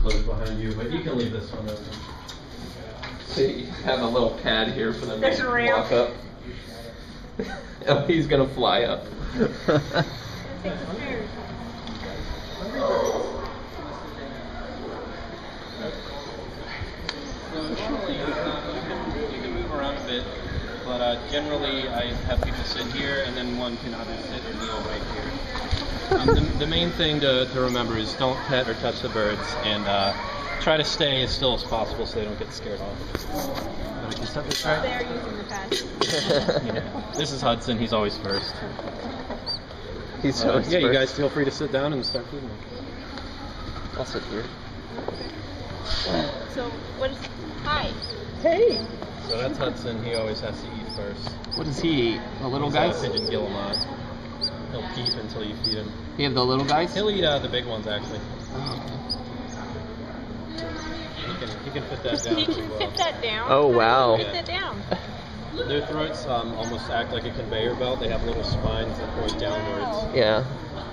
close behind you, but you can leave this one open. So you have a little pad here for them There's to a ramp. walk up. Oh, he's gonna fly up. You can move around a bit, but generally I have people sit here, and then one can either sit or kneel right here. The main thing to remember is don't pet or touch the birds, and try to stay as still as possible so they don't get scared off. We can set this right. They're using the pad. Yeah. This is Hudson. He's always first. He's always yeah, first. you guys feel free to sit down and start feeding them. I'll sit here. So, what is... Hi. Hey! So that's Hudson. He always has to eat first. What does he eat? The little He's guys? Pigeon guillemot. He'll peep until you feed him. You have the little guys? He'll eat the big ones, actually. He can fit that down He pretty can well. fit that down? Oh, wow. Fit that down. Their throats almost act like a conveyor belt. They have little spines that point downwards. Yeah.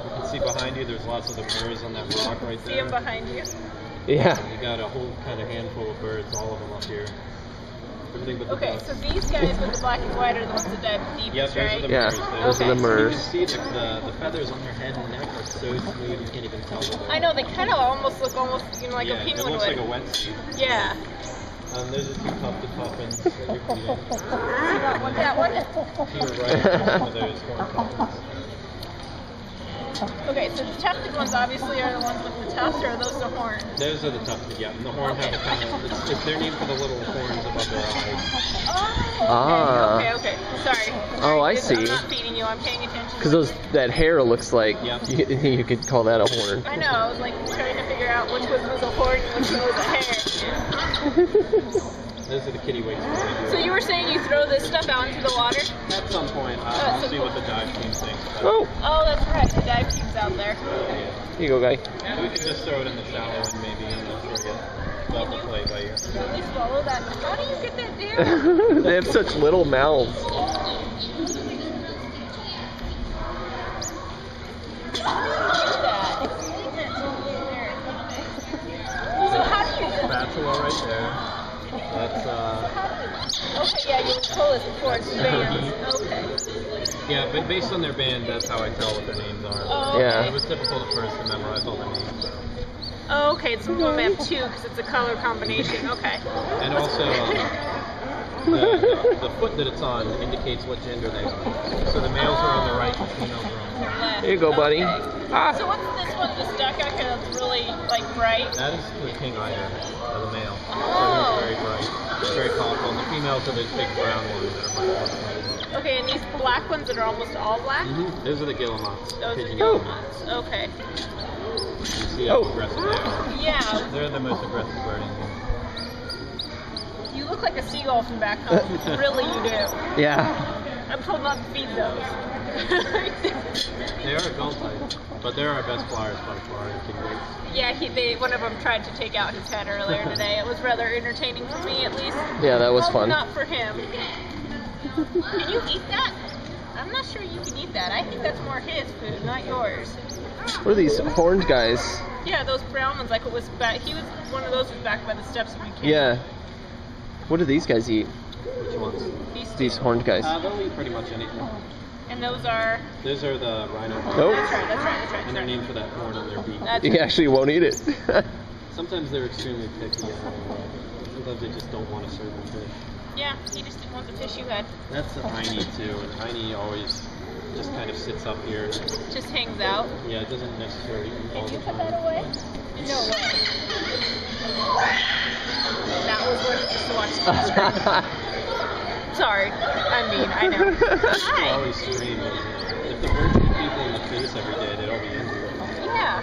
You can see behind you, there's lots of the birds on that rock right there. See him behind you? Yeah. You got a whole kind of handful of birds, all of them up here. Everything but the Okay, ducks. so these guys with the black and white are the ones that dive deepest, Yep, those right? are the Yeah, murs. those are the You murs. can see the feathers on their head and neck are so smooth you can't even tell them. I know, they kind of almost look like yeah, a penguin it looks would. like a wetsuit. Yeah. There's a few tufted puffins that you're feeding. What's that one? To your right, there's one of those horned puffins. Okay, so the tufted ones obviously are the ones with the tufts, or are those the horns? Those are the tufted, yeah. And the horn have a kind of, it's their name for the little horns above their eyes. Oh, Ah. okay. Sorry. Oh, I I'm see. not feeding you, I'm paying attention. Because that hair looks like Yep. you could call that a horn. I know, I was like trying to figure out which one was a horn and which one was a hair. Those are the kittiwakes. So you were saying you throw this stuff out into the water? At some point, so we'll see what the dive team thinks. But Oh, Oh, that's right, the dive team's out there. yeah. here you go, guy. We can just throw it in the shallow end maybe and just sort of let them play by ear. Really swallow that. How do you get that down? They have such little mouths. So how do you... Spatula right there. That's Okay, yeah, you told us before, it's bands. Okay. yeah, but based on their band, that's how I tell what their names are. Oh, Yeah. It was difficult at first to memorize all their names. So. Oh, okay, it's one we have two because it's a color combination. Okay. And also, the foot that it's on indicates what gender they are. So the males are on the right, the females are on the left. Here you go, buddy. Okay. Ah. So what's this one, this duck out here that's really, like, bright? That is the king eider, the male. Oh. So he's very bright, very colorful. And the females are those big brown ones that are much more bright. Okay, and these black ones that are almost all black? Those are the guillemots. Those are pigeon guillemots. Okay. You see how aggressive they are. Yeah. They're the most aggressive bird in here. You look like a seagull from back home. Really, you do. Yeah. I'm told not to feed those. They are a gull type, but they're our best flyers by far in kittiwakes. Yeah, one of them tried to take out his head earlier today. It was rather entertaining for me, at least. Yeah, that was Probably fun. not for him. Can you eat that? I'm not sure you can eat that. I think that's more his food, not yours. What are these horned guys? Yeah, those brown ones, like it was back. He was one of those was back by the steps when we came. Yeah. What do these guys eat? Which ones? These horned guys. They'll eat pretty much anything. And those are. Those are the rhino. Oh. That's right. And they're named for that horn on their beak. That's He actually won't eat it. Sometimes they're extremely picky. Sometimes they just don't want to serve them fish. Yeah, he just didn't want the fish you had. That's the hiney too, and hiney always just kind of sits up here. Just hangs out. Yeah, it doesn't necessarily eat all Did the you put time. that away? No way. That was worth just to watch the screen. Sorry. I mean, I know. They Hi. always scream. If the birds hit people in the face every day, they'd all be injured. Yeah.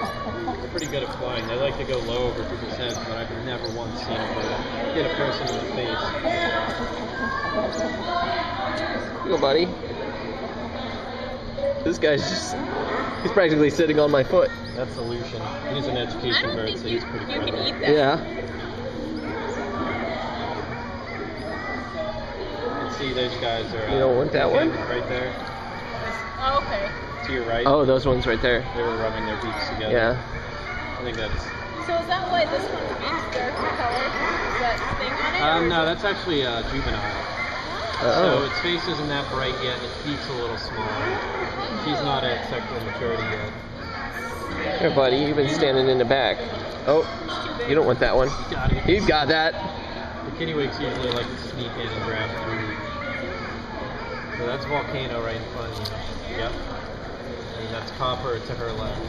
They're pretty good at flying. They like to go low over people's heads, but I've never once seen them hit a person in the face. Here you go, buddy. This guy's he's practically sitting on my foot. That's Aleutian. He's an I education don't bird, think so you he's pretty can friendly. eat that. Yeah. You can see those guys are. You don't want that one? Right there. Oh, okay. To your right. Oh, those ones right there. They were rubbing their beaks together. Yeah. I think that's. So is that why this one beats darker color? Is that thing on it? No, that's actually a juvenile. So its face isn't that bright yet, and its beak's a little smaller. She's not at sexual maturity yet. Here, buddy, you've been standing in the back. Oh, you don't want that one. Got it. He's got that. The kittiwakes usually like to sneak in and grab food. So that's Volcano right in front of you. Yep. And that's Copper to her left.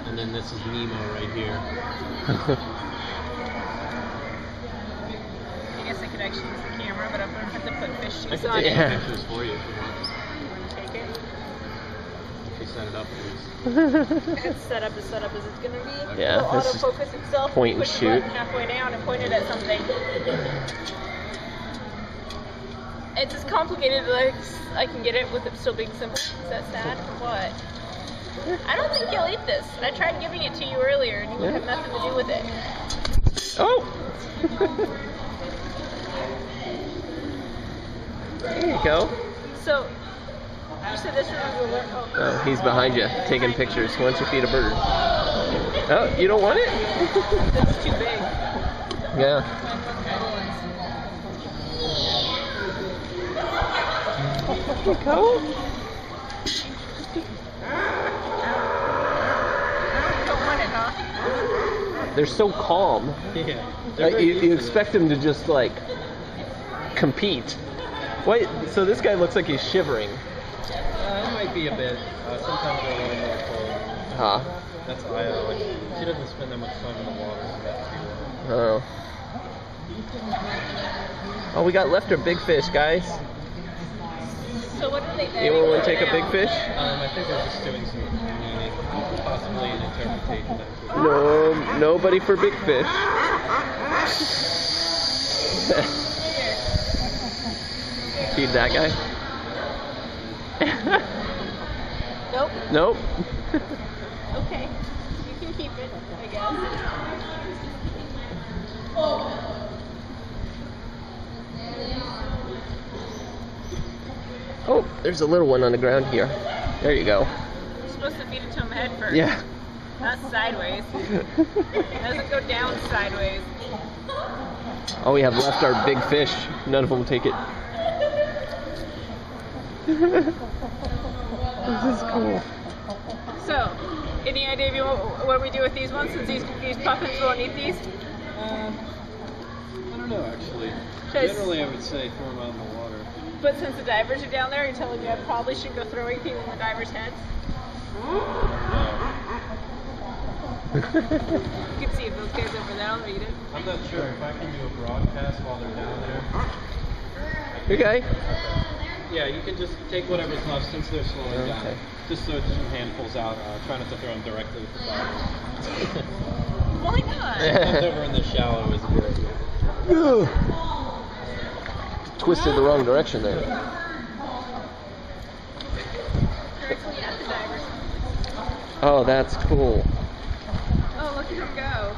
And then this is Nemo right here. I guess I could actually use the camera, but I'm going to have to put fish I shoes can on take it. pictures for you if you want. You want to take it? If you set it up, please. It's set up as it's going to be. Yeah, It'll this is autofocus itself. point and Push the shoot. button halfway down and point it at something. It's as complicated as I can get it with it still being simple. Is that sad or what? I don't think you'll eat this. I tried giving it to you earlier and you would have nothing to do with it. Oh! There you go. So, you said this one was alert. Oh, he's behind you, taking pictures. Why don't you feed a bird? Oh, you don't want it? That's too big. Yeah. There you go. You don't want it, huh? They're so calm. Yeah. You expect them to just like compete. Wait, so this guy looks like he's shivering. It might be a bit. Sometimes they're a little more cold. Huh. That's Io. She doesn't spend that much time in the water. Oh. Oh, we got left our big fish, guys. So what do they do? Anyone want to take a big fish? I think they're just doing some meaning, possibly an interpretation. No, nobody for big fish. Feed that guy. Nope. Nope. Okay. You can keep it, I guess. Oh, there's a little one on the ground here. There you go. You're supposed to feed it to him head first. Yeah. Not sideways. It doesn't go down sideways. All we have left are big fish. None of them will take it. This is cool. So, any idea of what we do with these ones since these puffins won't eat these? I don't know, actually. Just- Generally, I would say throw them out in the water. But since the divers are down there, you're telling me I probably should go throw anything in the divers' heads? You can see if those guys over there will eat it. I'm not sure if I can do a broadcast while they're down there. Okay. Yeah, you can just take whatever's left since they're slowing down. Okay. Just throw some handfuls out. Try not to throw them directly at the divers. Why not? Sometimes over in the shallow is a good idea. Ugh. Twisted the wrong direction there. Directly at the divers. Oh, that's cool. Oh, look at them go.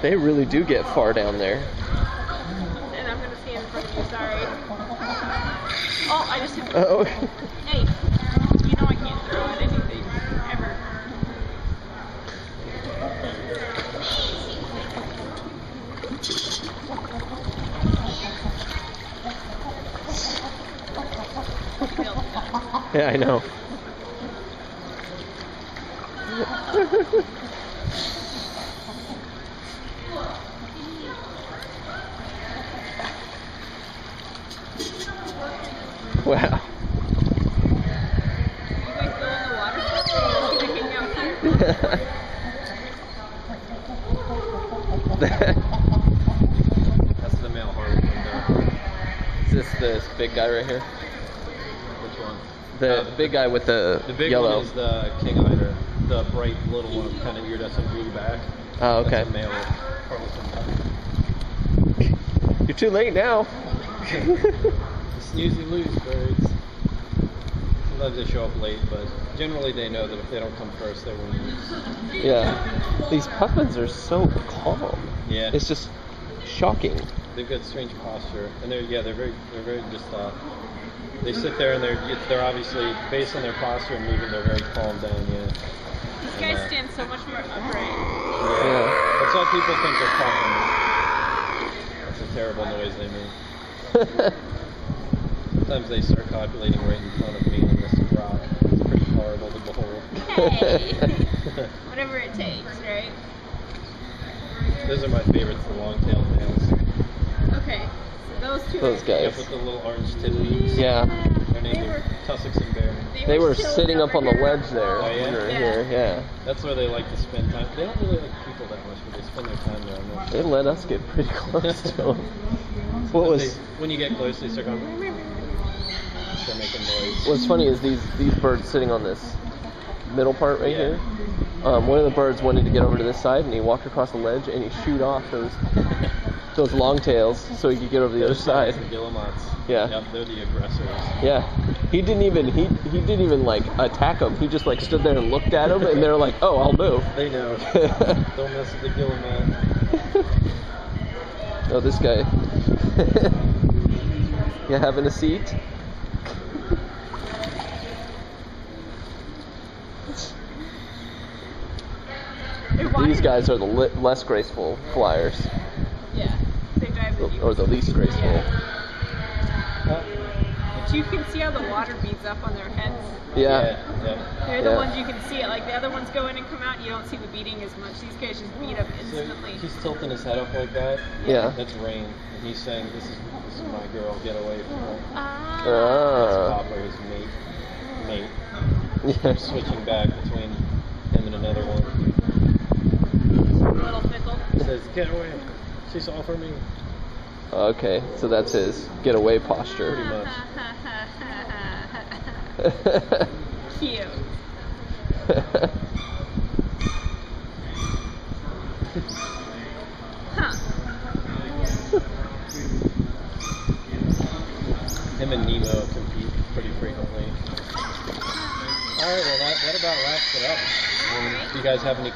They really do get far down there. And I'm going to stand in front of you, sorry. Oh, I just hit Oh. Hey, you know I can't throw at anything, ever. Yeah, I know. Wow. You guys go in the water? Can I hang out here? That's the male harlequin there. Is this big guy right here? Which one? The big guy with the big yellow. one is the king eider, the bright little one with kind of iridescent blue back. Oh, okay. That's a male harlequin. You're too late now. Snoozy loose birds. Sometimes they show up late, but generally they know that if they don't come first, they won't lose. Yeah. These puffins are so calm. Yeah. It's just shocking. They've got strange posture, and they're very just they sit there and they're obviously based on their posture and movement, they're very calm down. Yeah. These guys stand so much more upright. Yeah. That's why people think they're puffins. That's a terrible noise they make. Sometimes they start copulating right in front of me and this rock. It's pretty horrible to behold. Hey! Whatever it takes, right? Those are my favorites, the long-tailed males. Okay, so those two. Those guys. Yep, with the little orange tidbits. Yeah. Their name is Tussocks and Bear. They were chilling sitting up on the over here. ledge there. Oh, yeah? Under Yeah. here, yeah. That's where they like to spend time. They don't really like people that much, but they spend their time there. I'm not They sure. let us get pretty close to them. What But was when you get close, they start going. Start making noise. What's funny is these birds sitting on this middle part right Yeah. here. One of the birds wanted to get over to this side, and he walked across the ledge, and he shoot off those long tails so he could get over the other side. The guillemots. Yeah. Yep, they're the aggressors. Yeah, he didn't even like attack them. He just like stood there and looked at them, and they're like, "Oh, I'll move." They know. Don't mess with the guillemot. Oh, this guy. You having a seat? These guys are the less graceful flyers, Yeah, they drive the or the least graceful. Yeah. But you can see how the water beads up on their heads. Yeah. They're the Yeah. ones you can see it. Like the other ones go in and come out, and you don't see the beating as much. These guys just beat up So instantly. he's tilting his head up like that. Yeah. That's rain. And he's saying, this is my girl, get away from her. Ah. That's Popper, his mate. Yeah. Switching back between him and another one. A little fickle. He says, get away. She's all for me. Okay, so that's his get away posture. Pretty much. Cute. Huh. Him and Nemo compete pretty frequently. Alright, well that about wraps it up. Alright. Do you guys have any